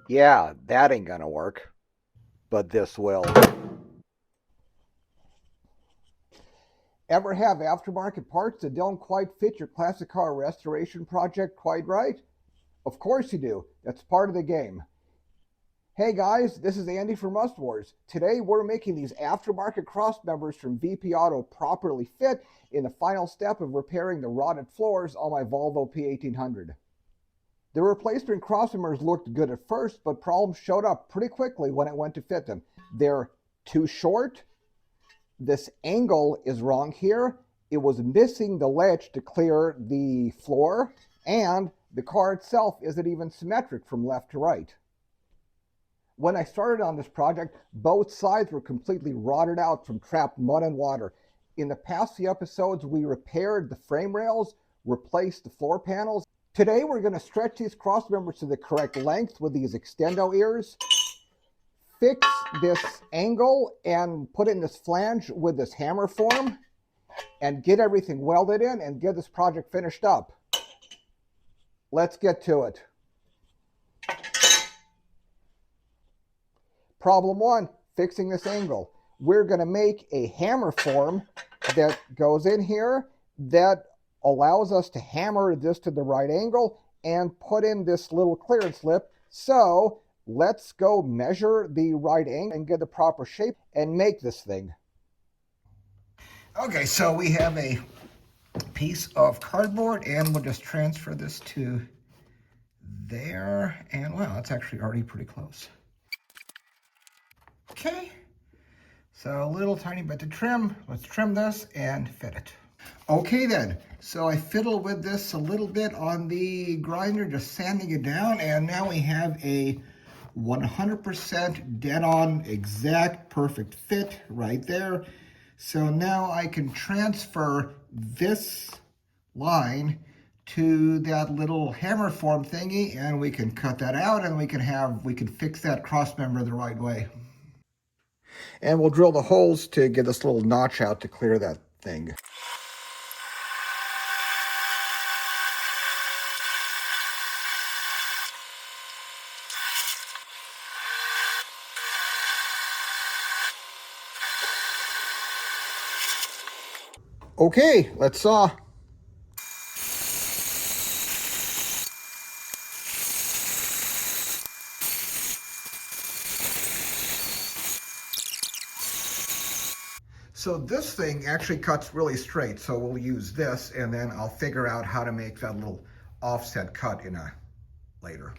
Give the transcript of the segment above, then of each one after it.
Yeah, that ain't gonna work, but this will. Ever have aftermarket parts that don't quite fit your classic car restoration project quite right? Of course you do. That's part of the game. Hey guys, this is Andy from Rust Wars. Today we're making these aftermarket cross members from VP Auto properly fit in the final step of repairing the rotted floors on my Volvo P1800. The replacement crossmembers looked good at first, but problems showed up pretty quickly when it went to fit them. They're too short. This angle is wrong here. It was missing the ledge to clear the floor, and the car itself isn't even symmetric from left to right. When I started on this project, both sides were completely rotted out from trapped mud and water. In the past few episodes, we repaired the frame rails, replaced the floor panels. Today, we're going to stretch these cross members to the correct length with these extendo ears, fix this angle and put in this flange with this hammer form, and get everything welded in and get this project finished up. Let's get to it. Problem one, fixing this angle. We're going to make a hammer form that goes in here that allows us to hammer this to the right angle and put in this little clearance lip. So let's go measure the right angle and get the proper shape and make this thing. Okay, so we have a piece of cardboard and we'll just transfer this to there. And wow, it's actually already pretty close. Okay, so a little tiny bit to trim. Let's trim this and fit it. Okay then, so I fiddled with this a little bit on the grinder, just sanding it down, and now we have a 100% dead-on, exact, perfect fit right there. So now I can transfer this line to that little hammer form thingy, and we can cut that out, and we can fix that cross member the right way. And we'll drill the holes to get this little notch out to clear that thing. Okay, let's saw. So this thing actually cuts really straight, so we'll use this, and then I'll figure out how to make that little offset cut in a later.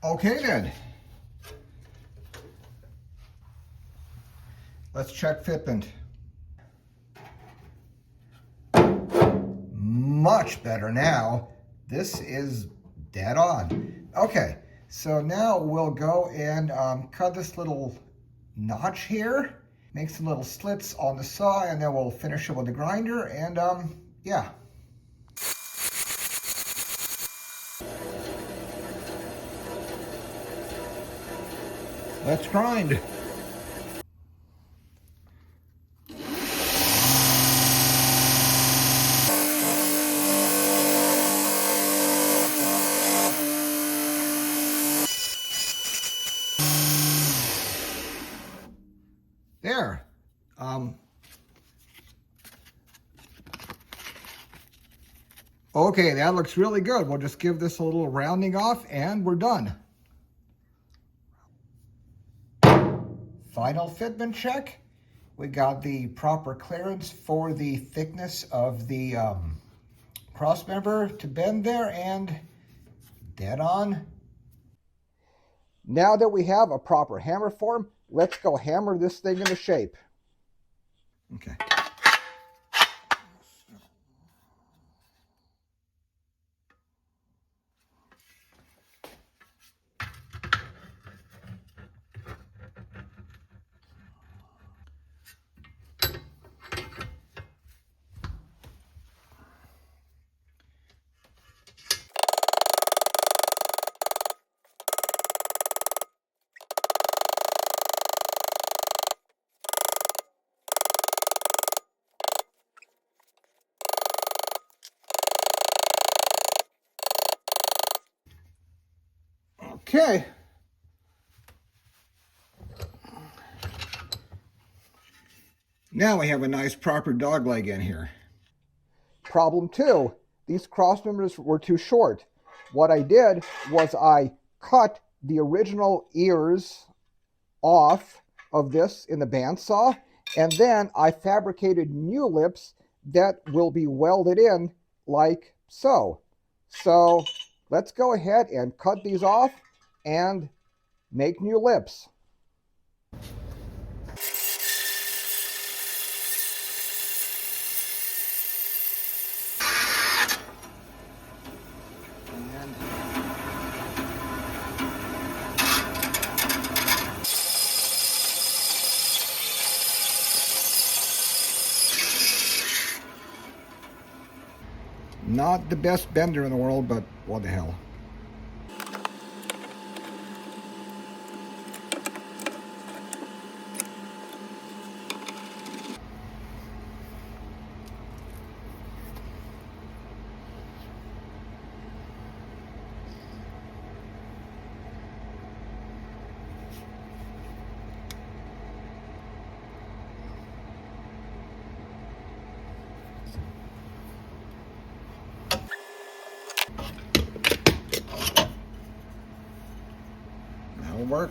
Okay then. Let's check fitment. Much better now. This is dead on. Okay, so now we'll go and cut this little notch here, make some little slits on the saw, and then we'll finish it with the grinder, and yeah. Let's grind. There. Okay, that looks really good. We'll just give this a little rounding off and we're done. Final fitment check. We got the proper clearance for the thickness of the cross member to bend there, and dead on. Now that we have a proper hammer form, let's go hammer this thing into shape. Okay. Okay. Now we have a nice proper dog leg in here. Problem 2, these cross members were too short. What I did was I cut the original ears off of this in the bandsaw, and then I fabricated new lips that will be welded in like so. So let's go ahead and cut these off and make new lips. Not the best bender in the world, but what the hell. That'll work.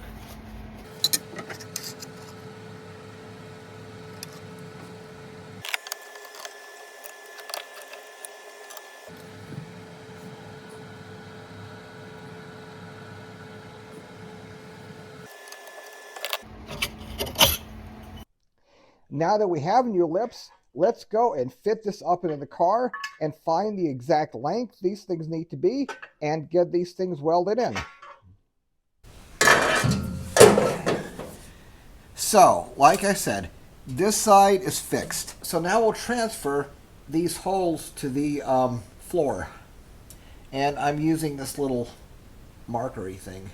Now that we have new lips, let's go and fit this up into the car and find the exact length these things need to be and get these things welded in. So, like I said, this side is fixed. So now we'll transfer these holes to the floor. And I'm using this little markery thing.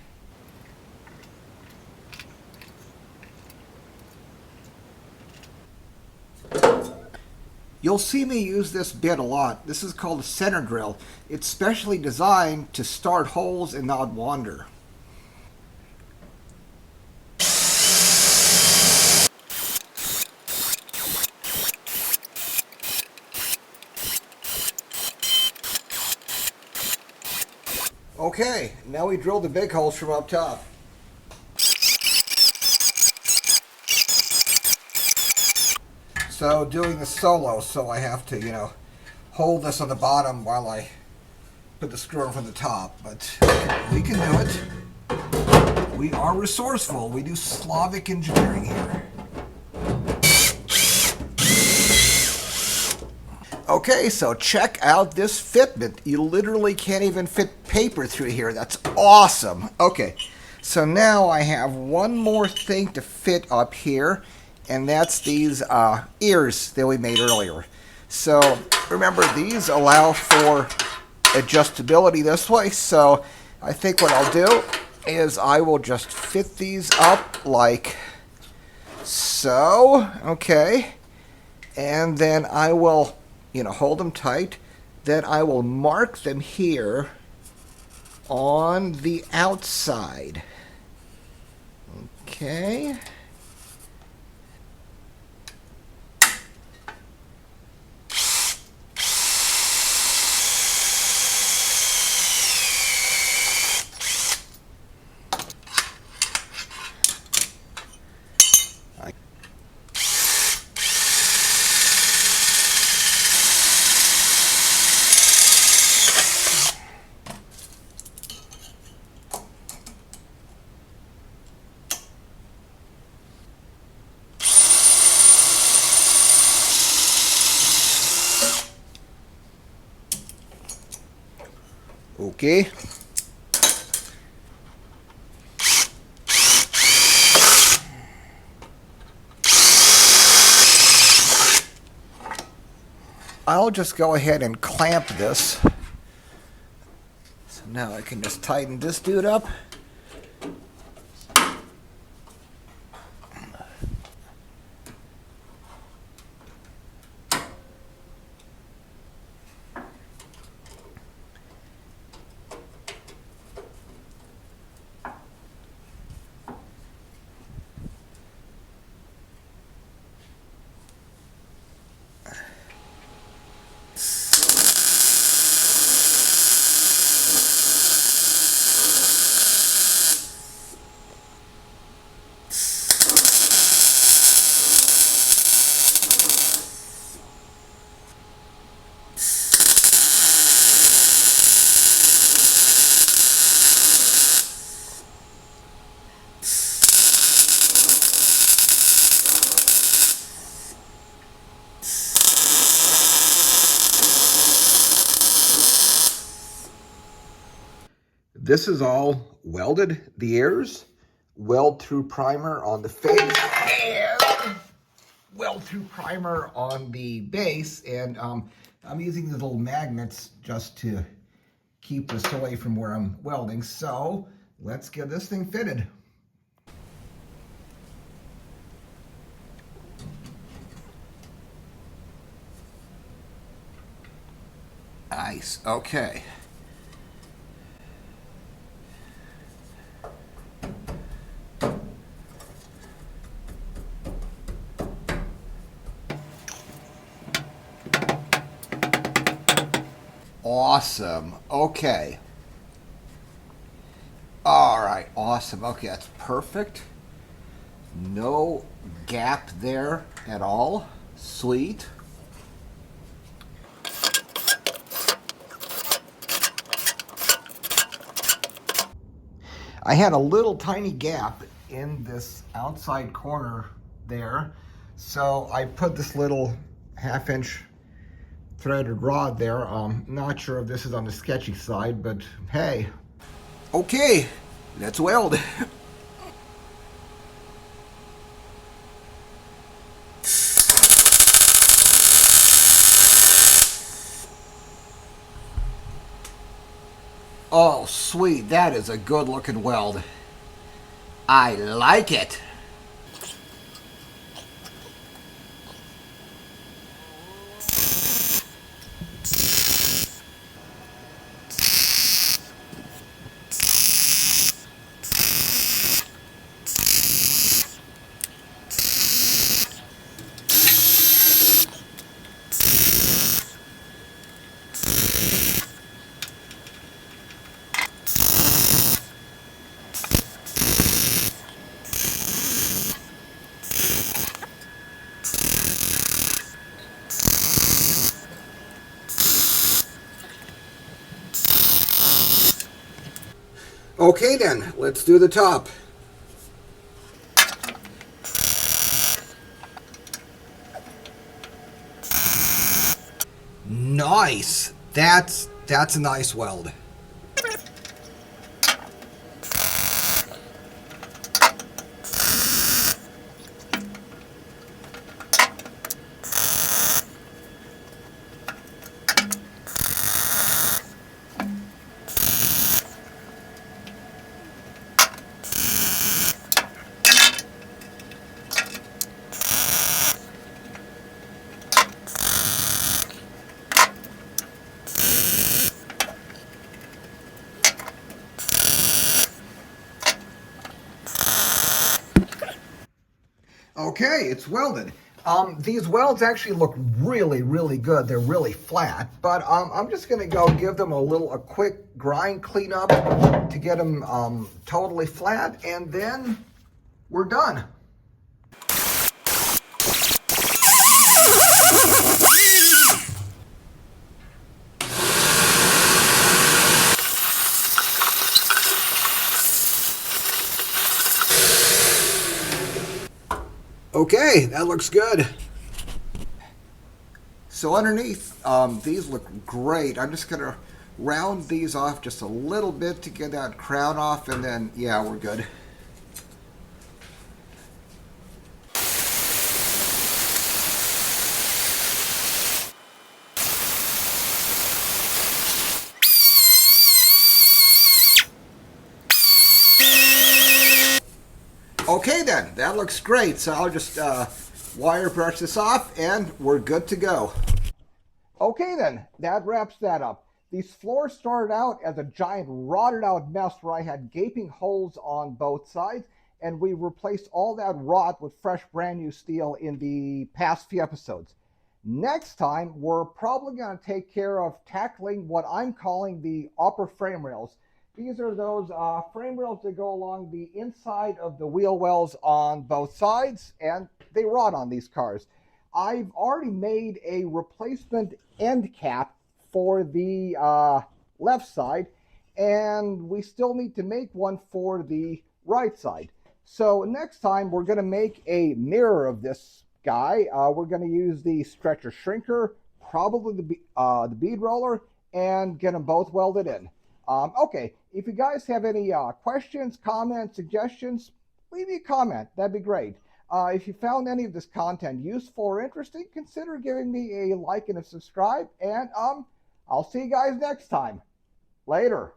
You'll see me use this bit a lot. This is called a center drill. It's specially designed to start holes and not wander. Okay, now we drill the big holes from up top. So doing the solo, so I have to, hold this on the bottom while I put the screw in from the top. But we can do it. We are resourceful. We do Slavic engineering here. Okay, so check out this fitment. You literally can't even fit paper through here. That's awesome. Okay, so now I have one more thing to fit up here, and that's these ears that we made earlier. So remember, these allow for adjustability this way. So I think what I'll do is I will just fit these up like so. Okay, and then I will hold them tight. Then I will mark them here on the outside. Okay. Okay. I'll just go ahead and clamp this. So now I can just tighten this dude up. This is all welded, the ears, weld through primer on the face, and weld through primer on the base. And I'm using these little magnets just to keep this away from where I'm welding. So let's get this thing fitted. Nice, okay. Awesome, okay. All right, awesome, okay, that's perfect. No gap there at all, sweet. I had a little tiny gap in this outside corner there, so I put this little 1/2-inch threaded rod there. Not sure if this is on the Sketchy side, but hey. Okay, let's weld. Oh, sweet, that is a good looking weld. I like it. Okay then, let's do the top. Nice. That's a nice weld. Okay, it's welded. These welds actually look really good. They're really flat, but I'm just gonna go give them a quick grind cleanup to get them totally flat, and then we're done. Okay, that looks good. So underneath, these look great. I'm just gonna round these off just a little bit to get that crown off, and then, yeah, we're good. Okay then, that looks great. So I'll just wire brush this off and we're good to go. Okay then, that wraps that up. These floors started out as a giant rotted out mess where I had gaping holes on both sides, and we replaced all that rot with fresh brand new steel in the past few episodes. Next time, we're probably going to take care of tackling what I'm calling the upper frame rails. These are those frame rails that go along the inside of the wheel wells on both sides, and they rot on these cars. I've already made a replacement end cap for the left side, and we still need to make one for the right side. So next time we're going to make a mirror of this guy. We're going to use the stretcher shrinker, probably the bead roller, and get them both welded in. Okay, if you guys have any questions, comments, suggestions, leave me a comment. That'd be great. If you found any of this content useful or interesting, consider giving me a like and a subscribe. And I'll see you guys next time. Later.